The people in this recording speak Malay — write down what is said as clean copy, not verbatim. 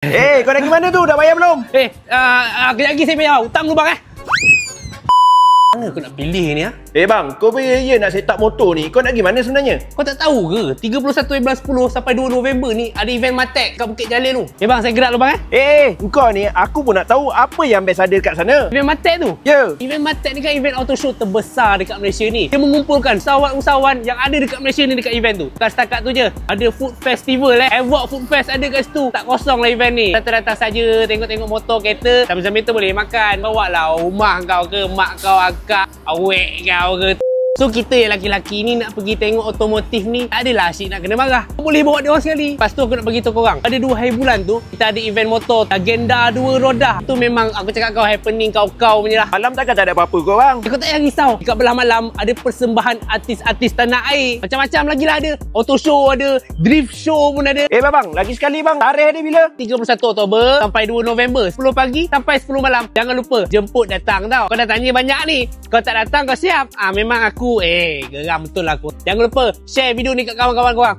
Kau dah pergi mana tu? Dah bayar belum? Kejap lagi saya bayar. Hutang dulu bang Mana aku nak pilih ni Bang, kau ya nak set up motor ni. Kau nak pergi mana sebenarnya? Kau tak tahu ke? 31 bulan 10 sampai 2 November ni ada event Matek kat Bukit Jalil tu. Bang, saya gerak dulu bang Kau ni aku pun nak tahu apa yang best ada dekat sana. Event Matek tu? Ya. Event Matek ni kan event auto show terbesar dekat Malaysia ni. Dia mengumpulkan usahawan-usahawan yang ada dekat Malaysia ni dekat event tu. Bukan setakat tu je. Ada food festival Havoc Food Fest ada kat situ. Tak kosong lah event ni. Datang-datang saja, tengok-tengok motor, kereta. Sambil-sambil tu boleh makan. Bawa lah rumah kau ke, mak kau, akak, awek kau ke. So kita yang laki-laki ni nak pergi tengok otomotif ni, tak adalah asyik nak kena marah. Boleh bawa dia orang sekali. Lepas tu aku nak beritahu korang, pada 2 hari bulan tu kita ada event motor agenda 2 roda. Tu memang aku cakap kau happening kau punya lah. Malam takkan tak ada apa-apa kau bang. Kau tak payah risau. Dekat belah malam ada persembahan artis-artis tanah air. Macam-macam lagi lah ada. Auto show ada, drift show pun ada. Bang, lagi sekali bang. Tarikh dia bila? 31 Oktober sampai 2 November. 10 pagi sampai 10 malam. Jangan lupa jemput datang tau. Kau dah tanya banyak ni. Kau tak datang kau siap. Memang aku geram betul lah aku. Jangan lupa share video ni kat kawan-kawan korang.